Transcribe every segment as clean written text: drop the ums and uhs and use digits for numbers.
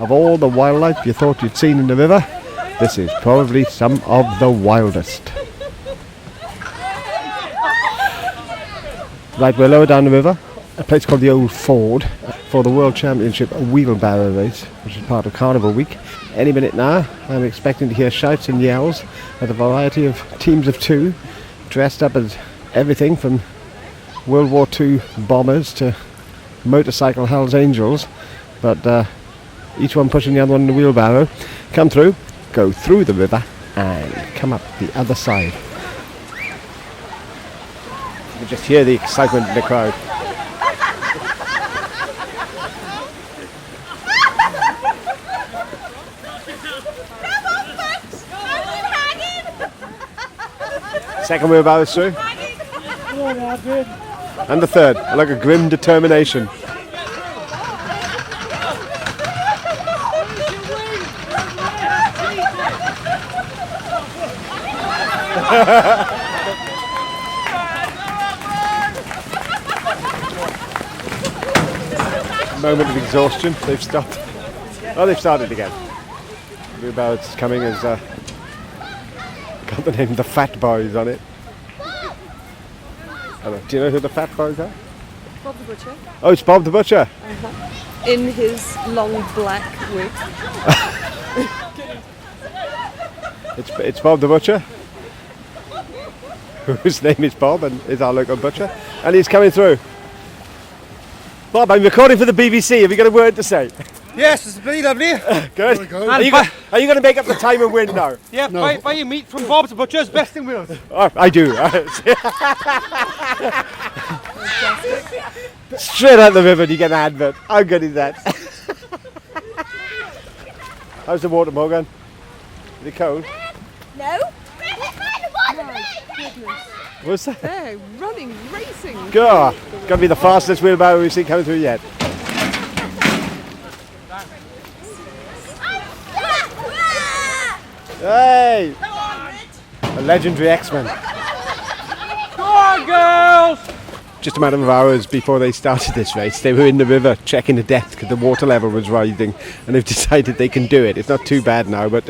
Of all the wildlife you thought you'd seen in the river, this is probably some of the wildest. Right, we're lower down the river, a place called the Old Ford, for the World Championship wheelbarrow race, which is part of Carnival Week. Any minute now, I'm expecting to hear shouts and yells at a variety of teams of two, dressed up as everything from World War II bombers to motorcycle Hells Angels, but each one pushing the other one in the wheelbarrow, come through, go through the river and come up the other side. You can just hear the excitement in the crowd. Second wheelbarrow is through. And the third, like a grim determination. Moment of exhaustion. They've stopped. Oh, they've started again. Wheelbarrow's coming as got the name the Fat Boys on it. Do you know who the Fat Boys are? Bob the Butcher. Oh, it's Bob the Butcher. In his long black wig. It's Bob the Butcher, whose name is Bob and is our local butcher, and he's coming through. Bob, I'm recording for the BBC. Have you got a word to say? Yes, it's been lovely. Good. Are you going to make up the time and win now? Yeah, no. buy your meat from Bob's Butcher's, best in Wales. Oh, I do. Straight out the river and you get an advert. How good is that? How's the water, Morgan? Is it cold? No. What's that? They're running, racing. God, it's got to be the fastest wheelbarrow we've seen coming through yet. Hey! A legendary X-Men. Go on, girls! Just a matter of hours before they started this race, they were in the river checking the depth because the water level was rising, and they've decided they can do it. It's not too bad now, but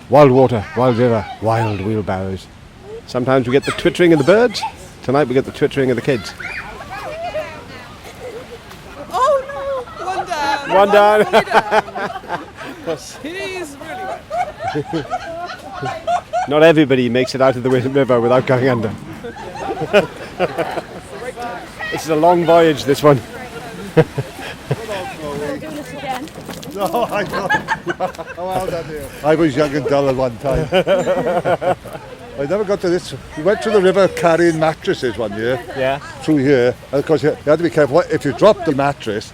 wild water, wild river, wild wheelbarrows. Sometimes we get the twittering of the birds. Tonight we get the twittering of the kids. Oh no! One down. One down. He's really wet. Not everybody makes it out of the river without going under. This is a long voyage, this one. We're doing this again. No, I know. How old are you? I was young and dull at one time. I never got to this. We went to the river carrying mattresses one year. Yeah. Through here. And of course, you had to be careful. If you drop the mattress,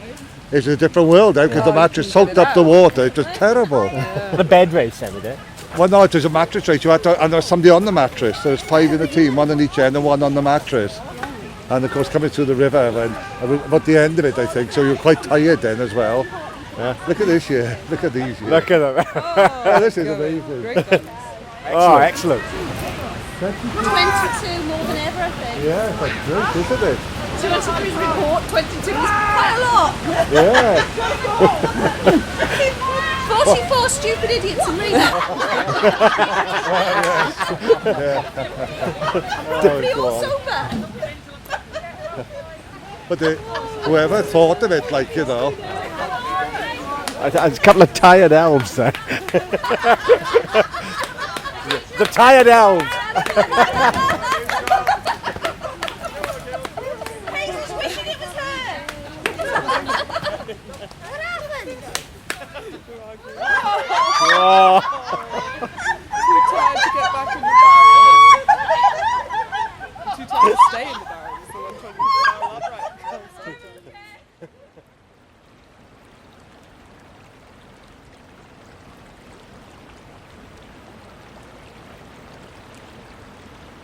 it's a different world now because the mattress soaked up the water. It was terrible. The bed race every day. Well, no, it was a mattress race. You had to, and there was somebody on the mattress. There was 5 in the team, 1 on each end and 1 on the mattress. And of course, coming through the river, and about the end of it, I think. So you're quite tired then as well. Yeah. Look at this here. Look at these here. Look at them. Oh, this is amazing. Oh, excellent. 22 more than ever, I think. Yeah, it's like good, isn't it? 23 report, 22 is quite a lot. Yeah. 44 stupid idiots in Rhayader. Nobody all sober. But whoever thought of it, There's a couple of tired elves there. The tired elves. Hazel's wishing it was her. What happened? Oh. Too tired to get back in the barrel. Too tired to stay in the barrel. So I'm trying to keep the barrel upright.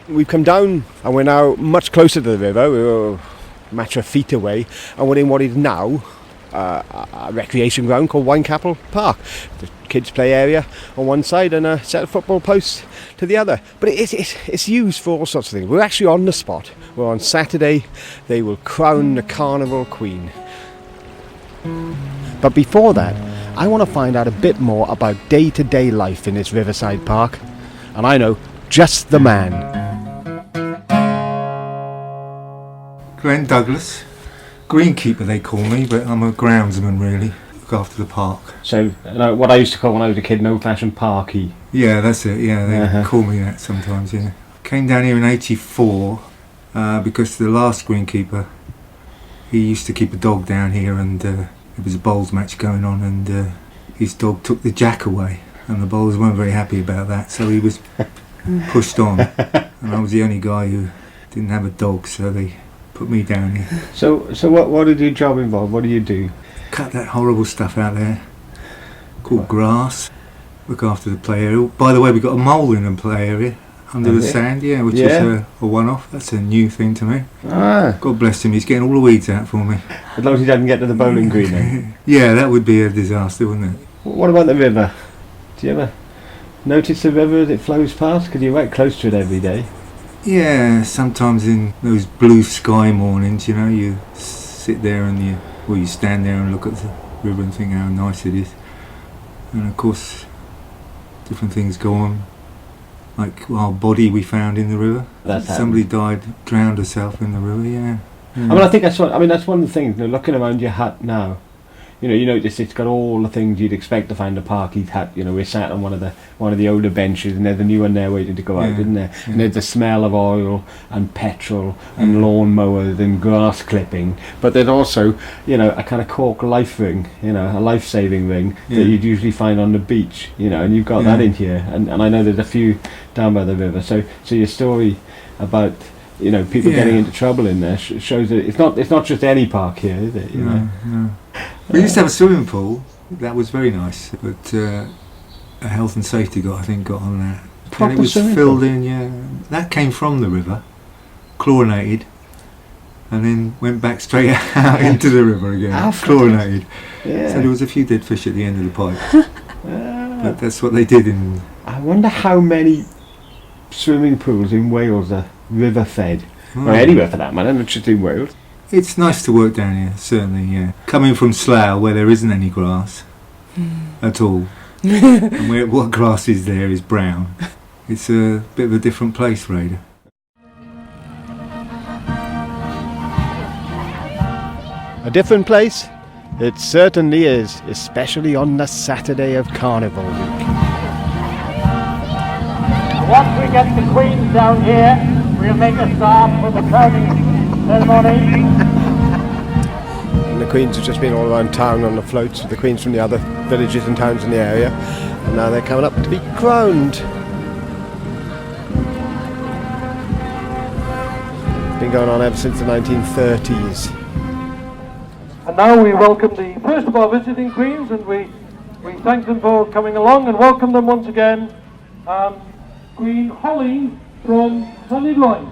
We've come down and we're now much closer to the river. We're a matter of feet away, and we're in what is now a recreation ground called Winecapel Park. The kids' play area on one side and a set of football posts to the other. But it's used for all sorts of things. We're actually on the spot. We're on Saturday. They will crown the Carnival Queen. But before that, I want to find out a bit more about day-to-day life in this riverside park. And I know just the man. Glenn Douglas, greenkeeper they call me, but I'm a groundsman really, look after the park. So, what I used to call when I was a kid an old-fashioned parkie. Yeah, that's it, yeah, they call me that sometimes, yeah. Came down here in '84 because the last greenkeeper, he used to keep a dog down here, and there was a bowls match going on, and his dog took the jack away, and the bowlers weren't very happy about that, so he was pushed on, and I was the only guy who didn't have a dog, so they put me down here. So what did your job involve? What do you do? Cut that horrible stuff out there called grass, look after the play area. By the way, we've got a mole in the play area under the sand, which is a one-off. That's a new thing to me. God bless him, he's getting all the weeds out for me. As long as he doesn't get to the bowling green then. Yeah, that would be a disaster, wouldn't it? What about the river? Do you ever notice the river as it flows past? Because you're right close to it every day. Yeah, sometimes in those blue sky mornings, you sit there and you stand there and look at the river and think how nice it is. And of course, different things go on. Like our body we found in the river. Somebody drowned herself in the river, yeah. I mean, I think that's one of the things, looking around your hut now, you notice it's got all the things you'd expect to find a parkie's hut. We're sat on one of the older benches, and there's a new one there waiting to go out, isn't there? Yeah. And there's the smell of oil and petrol and lawn mowers and grass clipping. But there's also, a kind of cork life ring, a life-saving ring that you'd usually find on the beach, and you've got that in here. And I know there's a few down by the river. So your story about people getting into trouble in there shows that it's not just any park here, is it? No. We used to have a swimming pool. That was very nice, but a health and safety guy I think got on that. And it was filled in. Yeah, that came from the river, chlorinated, and then went back straight out into the river again, chlorinated. Yeah. So there was a few dead fish at the end of the pipe. But that's what they did in. I wonder how many swimming pools in Wales are river fed, or anywhere for that matter, not just in Wales. It's nice to work down here, certainly, yeah. Coming from Slough, where there isn't any grass at all, and what grass is there is brown. It's a bit of a different place, Rhayader. A different place? It certainly is, especially on the Saturday of Carnival week. Once we get the Queens down here, we'll make a start for the crowning ceremony. And the Queens have just been all around town on the floats with the Queens from the other villages and towns in the area, and now they're coming up to be crowned. It's been going on ever since the 1930s. And now we welcome the first of our visiting Queens, and we thank them for coming along and welcome them once again. Queen Holly from Llanidloes.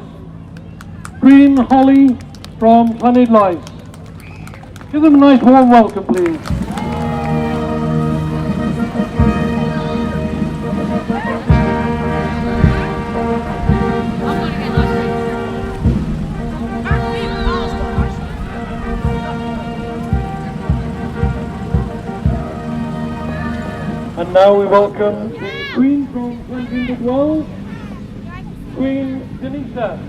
Queen Holly from Llanidloes. Give them a nice warm welcome, please. And now we welcome the Queen from Llanidloes, Queen Denisa.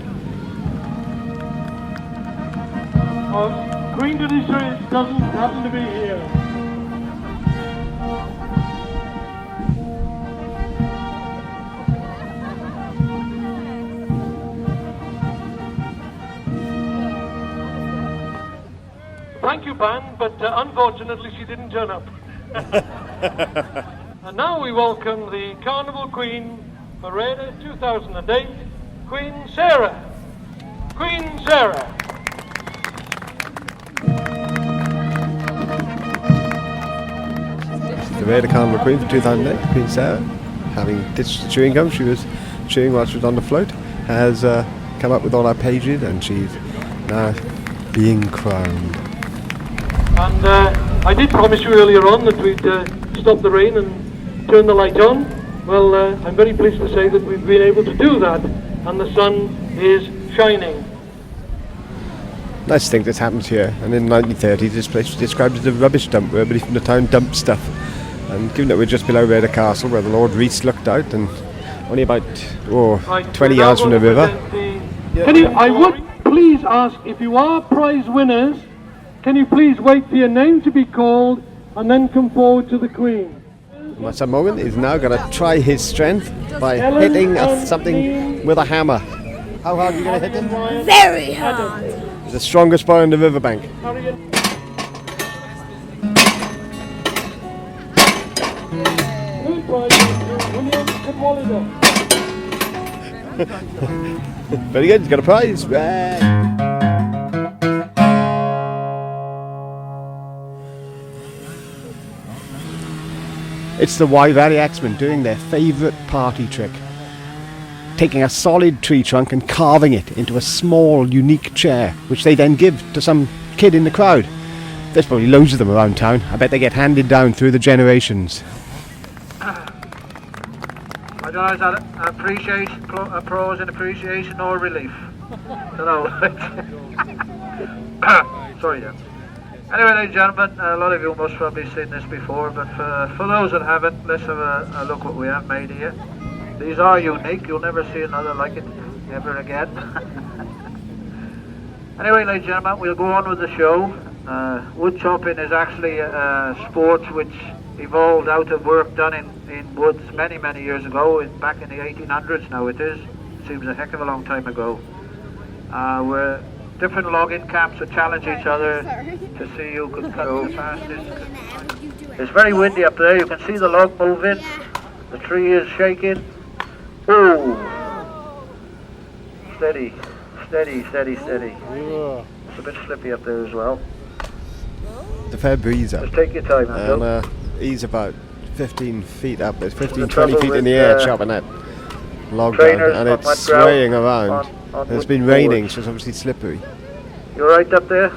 Queen Denisa doesn't happen to be here. Thank you, Pan, but unfortunately she didn't turn up. And now we welcome the Carnival Queen for Rhayader 2008, Queen Sarah. Queen Sarah. The Rhayader Carnival Queen for 2008, Queen Sarah, having ditched the chewing gum she was chewing while she was on the float, has come up with all our pages, and she's now being crowned. And I did promise you earlier on that we'd stop the rain and turn the light on. Well, I'm very pleased to say that we've been able to do that, and the sun is shining. Nice thing that's happened here, and in the 1930s this place was described as a rubbish dump where everybody from the town dumped stuff. And given that we're just below Rhayader Castle, where the Lord Rees looked out, and only about 20 yards from the river. I would please ask, if you are prize winners, can you please wait for your name to be called and then come forward to the Queen? Masa Moment is now going to try his strength by hitting something with a hammer. How hard are you going to hit him? Very hard. He's the strongest boy on the riverbank. Very good, he's got a prize. It's the Wye Valley Axemen doing their favourite party trick. Taking a solid tree trunk and carving it into a small, unique chair, which they then give to some kid in the crowd. There's probably loads of them around town. I bet they get handed down through the generations. I don't know, is that applause and appreciation or relief? Don't know. Sorry, Dan. Anyway, ladies and gentlemen, a lot of you must probably seen this before, but for those that haven't, let's have a look what we have made here. These are unique. You'll never see another like it ever again. Anyway, ladies and gentlemen, we'll go on with the show. Wood chopping is actually a sport which evolved out of work done in woods many, many years ago, back in the 1800s now it is. Seems a heck of a long time ago. Where different logging camps would challenge each other to see who could cut the fastest. It's very windy up there. You can see the log moving. The tree is shaking. Ooh! Steady, steady, steady, steady. It's a bit slippy up there as well. It's a fair breeze up. Just take your time, and he's about 15 feet up. It's 15, 20 feet in the air chopping that log down, and it's swaying around. It's been raining, so it's obviously slippery. You alright up there?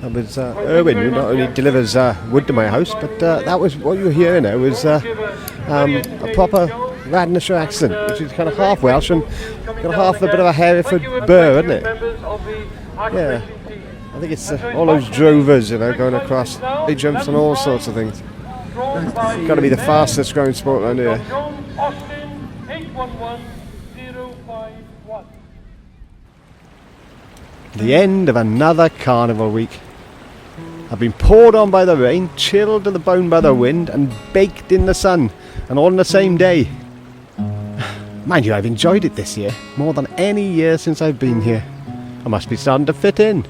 But Erwin, who not only delivers wood to my house, but that was what you were hearing there was a proper Radnorshire accent, which is kind of half Welsh and got half a bit of a Hereford burr, isn't it? Yeah, I think it's all those drovers, you know, going across big jumps and all sorts of things. Got to be the fastest growing sport around here. The end of another carnival week. I've been poured on by the rain, chilled to the bone by the wind, and baked in the sun, and all on the same day. Mind you, I've enjoyed it this year, more than any year since I've been here. I must be starting to fit in.